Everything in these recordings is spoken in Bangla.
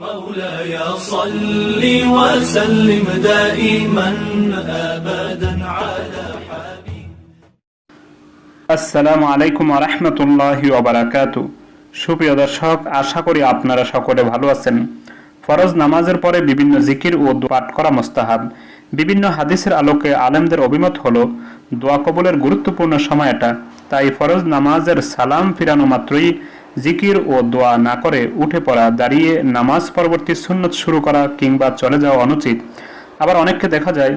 مولاي صل وسلم دائما أبدا على حبيب আসসালামু আলাইকুম ওয়া রাহমাতুল্লাহি ওয়া বারাকাতুহু। সুপ্রিয় দর্শক, আশা করি আপনারা সকলে ভালো আছেন। ফরজ নামাজের পরে বিভিন্ন জিকির ও দোয়া পাঠ করা মুস্তাহাব। বিভিন্ন হাদিসের আলোকে আলেমদের অভিমত হলো দোয়া কবুলের গুরুত্বপূর্ণ সময় এটা। তাই ফরজ নামাজের সালাম ফিরানো মাত্রই জিকির ও দোয়া না করে উঠে পড়া, দাঁড়িয়ে নামাজ পরবর্তী সুন্নত শুরু করা কিংবা চলে যাওয়া অনুচিত। আবার অনেককে দেখা যায়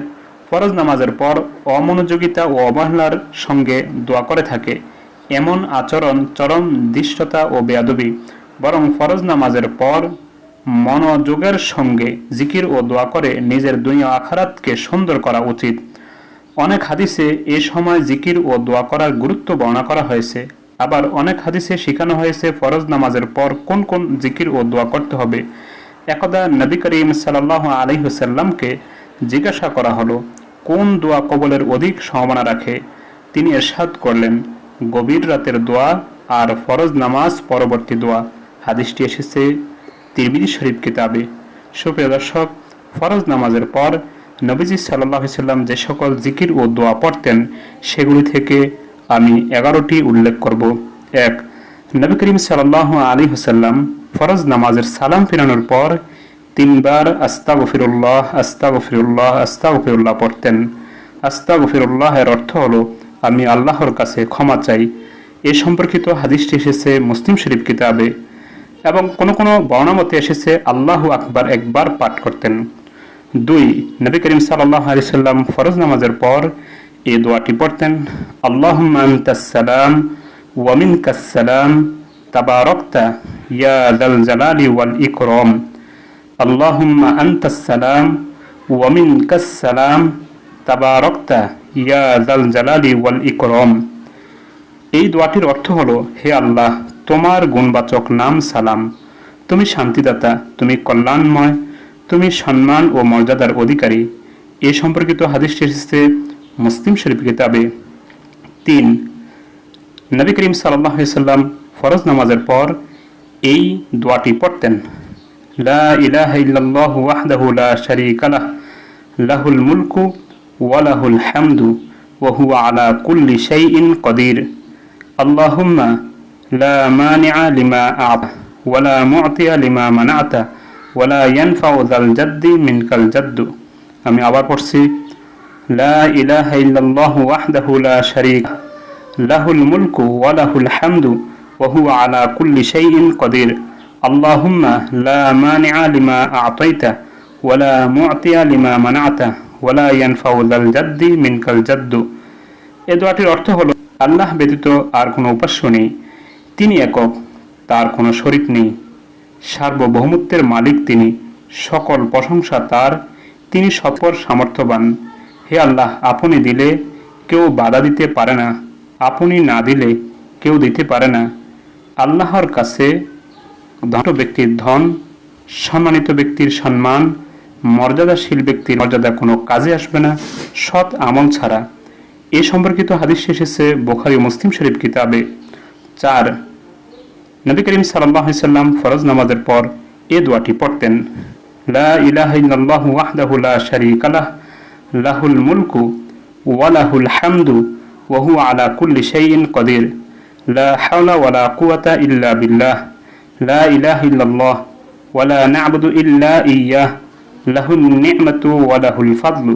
ফরজ নামাজের পর অমনোযোগিতা ও অবহেলার সঙ্গে দোয়া করে থাকে। এমন আচরণ চরম ধৃষ্টতা ও বেয়াদবি। বরং ফরজ নামাজের পর মনোযোগের সঙ্গে জিকির ও দোয়া করে নিজের দুনিয়া আখিরাতকে সুন্দর করা উচিত। অনেক হাদিসে এ সময় জিকির ও দোয়া করার গুরুত্ব বর্ণনা করা হয়েছে। আবার অনেক হাদিসে শেখানো হয়েছে ফরজ নামাজের পর কোন কোন জিকির ও দোয়া করতে হবে। একদা নবী করিম সাল্লাল্লাহু আলাইহি ওয়াসাল্লামকে জিজ্ঞাসা করা হলো কোন দোয়া কবুলের অধিক সম্ভাবনা রাখে। তিনি ইরশাদ করলেন, গভীর রাতের দোয়া আর ফরজ নামাজ পরবর্তী দোয়া। হাদিসটি এসেছে তিরমিজি শরীফ কিতাবে। সুপ্রিয় দর্শক, ফরজ নামাজের পর নবীজি সাল্লাল্লাহু আলাইহি ওয়াসাল্লাম যে সকল জিকির ও দোয়া পড়তেন সেগুলি থেকে আমি 11টি উল্লেখ করব। 1. নবী করিম সাল্লাল্লাহু আলাইহি ওয়াসাল্লাম ফরজ নামাজের সালাম ফিরানোর পর 3 বার আস্তাগফিরুল্লাহ আস্তাগফিরুল্লাহ আস্তাগফিরুল্লাহ পড়তেন। আস্তাগফিরুল্লাহ এর অর্থ হলো আমি আল্লাহর কাছে ক্ষমা চাই। এ সম্পর্কিত হাদিসটি এসেছে মুসলিম শরীফ কিতাবে এবং কোন কোন বর্ণনামতে এসেছে আল্লাহু আকবার একবার পাঠ করতেন। 2. নবী করিম সাল্লাল্লাহু আলাইহি ওয়াসাল্লাম ফরজ নামাজের পর এই দোয়াটি পড়তেন, আল্লাহুম্মা আনতাস সালাম ওয়া মিনকাস সালাম তাবারাকতা ইয়া যাল জালালি ওয়াল ইকরাম। আল্লাহুম্মা আনতাস সালাম ওয়া মিনকাস সালাম তাবারাকতা ইয়া যাল জালালি ওয়াল ইকরাম। এই দোয়াটির অর্থ হলো, হে আল্লাহ, তোমার গুণবাচক নাম সালাম, তুমি শান্তিদাতা, তুমি কল্যাণময়, তুমি সম্মান ও মর্যাদার অধিকারী। এ সম্পর্কিত হাদিসটি এসেছে মুসলিম শরীফ কিতাবে। 3. নবী করিম সাল্লাল্লাহু আলাইহি ওয়াসাল্লাম ফরজ নামাজের পর এই দোয়াটি পড়তেন, লা ইলাহা ইল্লাল্লাহু ওয়াহদাহু লা শারীকা লাহ লাহুল মুলকু ওয়া লাহুল হামদু ওয়া হুয়া আলা কুল্লি শাইইন কাদির। আল্লাহুম্মা লা মানিআ লিমা আ'তা ওয়া লা মু'তিয়া লিমা মানা'তা ওয়া লা ইয়ানফা'ু যাল জাদ্দি মিনকাল জাদ্দু। আমি আবার পড়ছি, লা ইলাহা ইল্লাল্লাহু ওয়াহদাহু লা শারীকা লাহুল মুলকু ওয়া লাহুল হামদু ওয়া হুয়া আলা কুল্লি শাইইন কাদির। আল্লাহুম্মা লা মানিআ লিমা আ'তাইতা ওয়া লা মু'তিয়া লিমা মানা'তা ওয়া লা ইয়ানফা'ু যাল জাদ্দি মিনকাল জাদ্দু। এই দোয়াটির অর্থ হলো, আল্লাহ ব্যতীত আর কোনো উপাস্য নেই, তিনি একক, তার কোনো শরীক নেই, সার্বভৌমত্বের মালিক তিনি, সকল প্রশংসা তার, তিনি সত্বর সামর্থ্যবান। হে আল্লাহ, আপনি দিলে কেউ বাধা দিতে পারে না, আপনি না দিলে কেউ দিতে পারে না। আল্লাহর কাছে ধন ব্যক্তির ধন, সম্মানিত ব্যক্তির সম্মান, মর্যাদাশীল ব্যক্তির মর্যাদা কোনো কাজে আসবে না সৎ আমল ছাড়া। এ সম্পর্কিত হাদিস এসেছে বুখারী ও মুসলিম শরীফ কিতাবে। 4. নবী করিম সাল্লাল্লাহু আলাইহি ওয়াসাল্লাম ফরজ নামাজের পর এ দোয়াটি পড়তেন, লা ইলাহা ইল্লাল্লাহু ওয়াহদাহু লা শারীকা লাহ লাহুল মুলকু ওয়া লাহুল হামদু ওয়া হুয়া আলা কুল্লি শাইইন কাদির। লা হাওলা ওয়া লা কুওয়াতা ইল্লা বিল্লাহ। লা ইলাহা ইল্লাল্লাহ ওয়া লা না'বুদু ইল্লা ইয়্যাহ। লাহুন নি'মাতু ওয়া লাহুল ফাদলু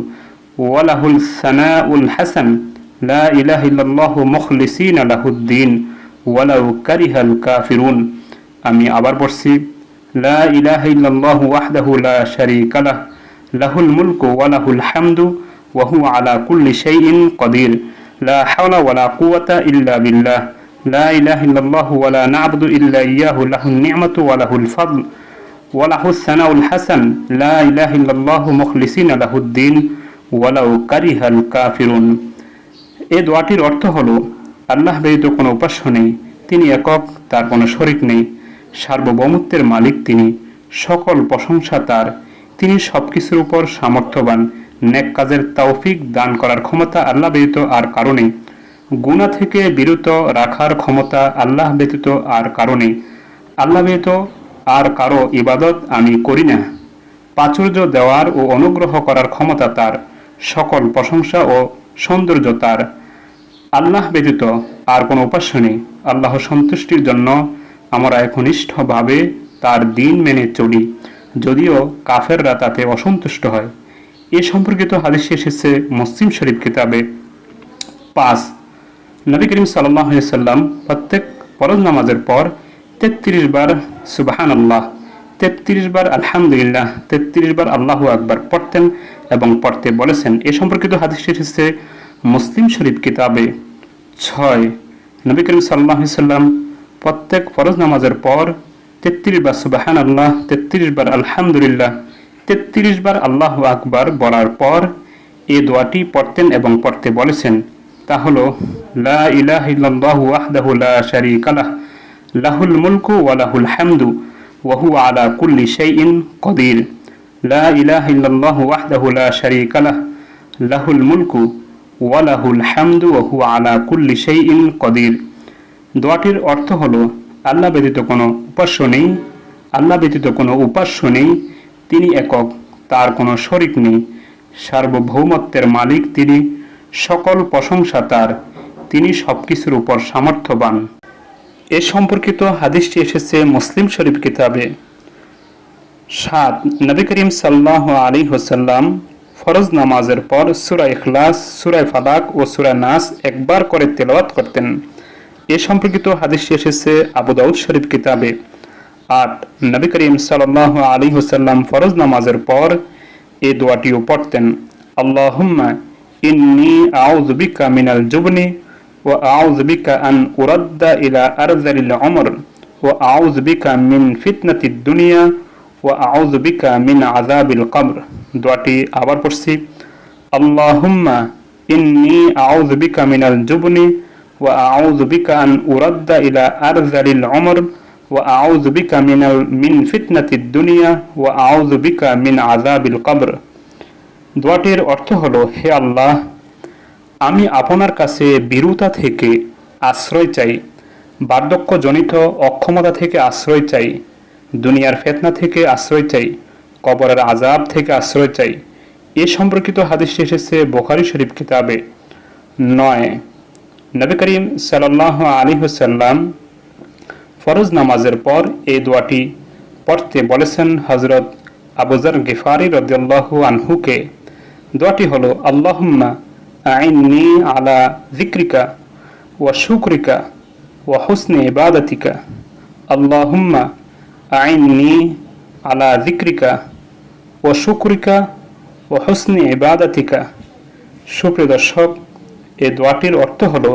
ওয়া লাহুল সানাউল হাসান। লা ইলাহা ইল্লাল্লাহু মুখলিসিনা লাহুদ-দ্বীন ওয়ালাউ কারিহাল কাফিরুন। আমি আবার পড়ছি, লা ইলাহা ইল্লাল্লাহু ওয়াহদাহু লা শারীকা লাহ লাহুল মুলকু ওয়া লাহুল হামদু ওয়া হুয়া আলা কুল্লি শাইইন কাদির। লা হাওলা ওয়া লা কুওয়াতা ইল্লা বিল্লাহ। লা ইলাহা ইল্লাল্লাহু ওয়া লা না'বুদু ইল্লা ইয়্যাহু লাহুন নি'মাতু ওয়া লাহুল ফাদল ওয়া লাহুস সানাউল হাসান। লা ইলাহা ইল্লাল্লাহু মুখলিসিনা লাহুদ-দ্বীন ওয়ালাউ কারিহাল কাফিরুন। এই দোয়াটির অর্থ হলো, আল্লাহ ব্যতীত কোনো উপাস্য নেই, তিনি একক, তার কোনো শরীক নেই, সার্বভৌমত্বের মালিক তিনি, সকল প্রশংসা তার, তিনি সবকিছুর উপর সামর্থ্যবান, নেক কাজের তৌফিক দান করার ক্ষমতা আল্লাহ ব্যতীত আর কারো নেই, গুনাহ থেকে বিরত রাখার ক্ষমতা আল্লাহ ব্যতীত আর কারো নেই, আল্লাহ ব্যতীত আর কারো ইবাদত আমি করি না। প্রাচুর্য দেওয়ার ও অনুগ্রহ করার ক্ষমতা তার, সকল প্রশংসা ও সৌন্দর্য তার। আল্লাহ ব্যতীত আর কোনো উপাস্য নেই। আল্লাহ সন্তুষ্টির জন্য আমরা একনিষ্ঠভাবে তার দিন মেনে চলি, যদিও কাফেররা তাতে অসন্তুষ্ট হয়। এ সম্পর্কিত হাদিস এসেছে মুসলিম শরীফ কিতাবে। 5. নবী করিম সাল্লাল্লাহু আলাইহি সাল্লাম প্রত্যেক ফরজ নামাজের পর 33 বার সুবহানাল্লাহ, 33 বার আলহামদুলিল্লাহ, 33 বার আল্লাহু আকবার পড়তেন এবং পড়তে বলেছেন। এ সম্পর্কিত হাদিস এসেছে মুসলিম শরীফ কিতাবে। 6. নবী করিম সাল্লাল্লাহু আলাইহি সাল্লাম প্রত্যেক ফরজ নামাজের পর 33 বার সুবহানাল্লাহ, 33 বার আলহামদুলিল্লাহ, 33 বার আল্লাহু আকবার বলার পর এই দোয়াটি পড়তেন এবং পড়তে বলেছেন। তা হলো, লা ইলাহা ইল্লাল্লাহু ওয়াহদাহু লা শারীকা লাহ, লাহুল মুলকু ওয়া লাহুল হামদু ওয়া হুয়া আলা কুল্লি শাইইন কদির। লা ইলাহা ইল্লাল্লাহু ওয়াহদাহু লা শারীকা লাহ, লাহুল মুলকু ওয়া লাহুল হামদু ওয়া হুয়া আলা কুল্লি শাইইন কদির। দোয়াটির অর্থ হলো, আল্লাহ ব্যতীত কোনো উপাস্য নেই, আল্লাহ ব্যতীত কোনো উপাস্য নেই, তিনি একক, তার কোনো শরিক নেই, সার্বভৌমত্বের মালিক তিনি, সকল প্রশংসা তার, তিনি সবকিছুর উপর সামর্থ্যবান। এ সম্পর্কিত হাদিসটি এসেছে মুসলিম শরীফ কিতাবে। 7. নবী করিম সাল্লাল্লাহু আলাইহি ওয়াসাল্লাম ফরজ নামাজের পর সূরা ইখলাস, সূরা ফালাক ও সূরা নাস একবার করে তেলাওয়াত করতেন। এ সম্পর্কিত হাদিসটি এসেছে আবু দাউদ শরীফ কিতাবে। 8. নবী করিম সাল্লাল্লাহু আলাইহি ওয়াসাল্লাম ফরজ নামাজের পর এই দোয়াটিও পড়তেন, আল্লাহুম্মা ইন্নী আউযু বিকা মিনাল জুবনি ওয়া আউযু বিকা আন উরাদ্দা ইলা আরযালিল উমর ওয়া আউযু বিকা মিন ফিতনাতিদ দুনিয়া ওয়া আউযু বিকা মিন আযাবিল কবর। দোয়াটি আবার পড়ছি, আল্লাহুম্মা ইন্নী আউযু বিকা মিনাল জুবনি ওয়া আউযু বিকা আন উরাদ্দা ইলা আরযালিল উমর ওয়া আউযু বিকা মিন ফিতনাতিদ দুনিয়া ওয়া আউযু বিকা মিন আযাবিল কবর। দোয়াটির অর্থ হলো, হে আল্লাহ, আমি আপনার কাছে বীরুতা থেকে আশ্রয় চাই, বার্ধক্যজনিত অক্ষমতা থেকে আশ্রয় চাই, দুনিয়ার ফিতনা থেকে আশ্রয় চাই, কবরের আযাব থেকে আশ্রয় চাই। এ সম্পর্কিত হাদিসটি এসেছে বুখারী শরীফ কিতাবে। 9. নবী করিম সাল্লাল্লাহু আলাইহি ওয়াসাল্লাম ফরজ নামাজের পর এই দোয়াটি পড়তে বলেছেন হযরত আবু যর গিফারি রাদিয়াল্লাহু আনহুকে। দোয়াটি হলো, আল্লাহুম্মা আইন্নি আলা যিকরিকা ওয়া শুকরিকা ওয়া হুসনি ইবাদাতিকা। আল্লাহুম্মা আইন্নি আলা যিকরিকা ওয়া শুকরিকা ওয়া হুসনি ইবাদাতিকা। সুপ্রিয় দর্শক, এই দোয়াটির অর্থ হলো,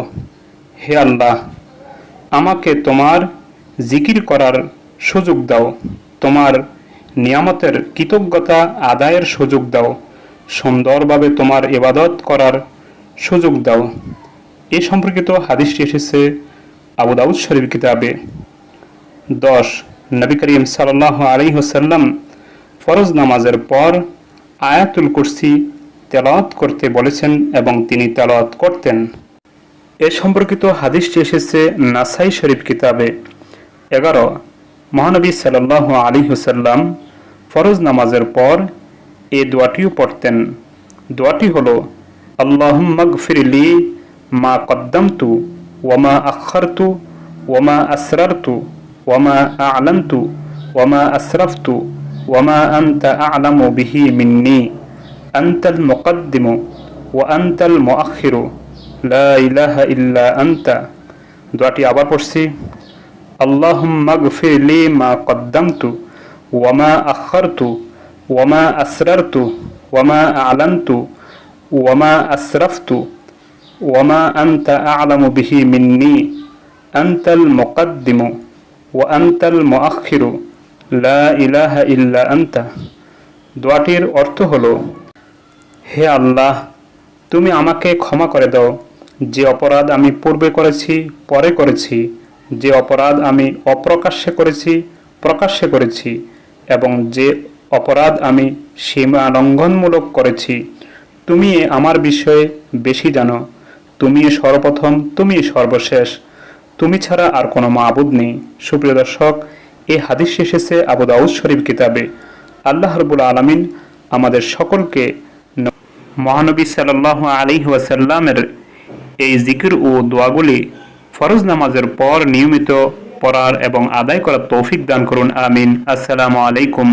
হে আল্লাহ, আমাকে তোমার জিকির করার সুযোগ দাও, তোমার নিয়ামতের কৃতজ্ঞতা আদায়ের সুযোগ দাও, সুন্দরভাবে তোমার ইবাদত করার সুযোগ দাও। এই সম্পর্কিত হাদিসটি এসেছে আবু দাউদ শরীফ কিতাবে। 10. নবী করিম সাল্লাল্লাহু আলাইহি ওয়াসাল্লাম ফরজ নামাজের পর আয়াতুল কুরসি তেলাওয়াত করতে বলেছেন এবং তিনি তেলাওয়াত করতেন। এ সম্পর্কিত হাদিসটি এসেছে নাসাই শরীফ কিতাবে। 11. মহানবী সাল্লাল্লাহু আলাইহি ওয়াসাল্লাম ফরজ নামাজের পর এই দোয়াটিও পড়তেন। দোয়াটি হলো, আল্লাহুম্মা গফিরলি মা কদ্দামতু ওয়া মা আখারতু ওয়া মা আসরারতু ওয়া মা আ'লানতু ওয়া মা আসরাফতু ওয়া মা আনতা আ'লামু বিহি মিন্নি আনতাল মুকদ্দিমু ওয়া আনতাল মুআখিরু লা ইলাহা ইল্লা আনতা। দোয়াটি আবার পড়ছি, আল্লাহুম্মা গফিরলি মা কদ্দামতু ওয়া মা আখারতু ওয়া মা আসরারতু ওয়া মা আ'লানতু ওয়া মা আসরাফতু ওয়া মা আনতা আ'লামু বিহি মিন্নি আনতাল মুকদ্দিমু ওয়া আনতাল মুআখিরু লা ইলাহা ইল্লা আনতা। দোয়াটির অর্থ হলো, হে আল্লাহ, তুমি আমাকে ক্ষমা করে দাও যে অপরাধ আমি পূর্বে করেছি, পরে করেছি, যে অপরাধ আমি অপ্রকাশ্যে করেছি, প্রকাশ্যে করেছি, এবং যে অপরাধ আমি সীমা লঙ্ঘনমূলক করেছি। তুমি আমার বিষয়ে বেশি জানো, তুমি সর্বপ্রথম, তুমি সর্বশেষ, তুমি ছাড়া আর কোনো মাবুদ নেই। সুপ্রিয় দর্শক, এই হাদিস এসেছে আবু দাউদ শরীফ কিতাবে। আল্লাহ রাব্বুল আলামিন আমাদের সকলকে মহানবী সাল্লাল্লাহু আলাইহি ওয়াসাল্লামের এই জিকির ও দোয়াগুলি ফরজ নামাজের পর নিয়মিত পড়ার এবং আদায় করার তৌফিক দান করুন। আমিন। আসসালামু আলাইকুম।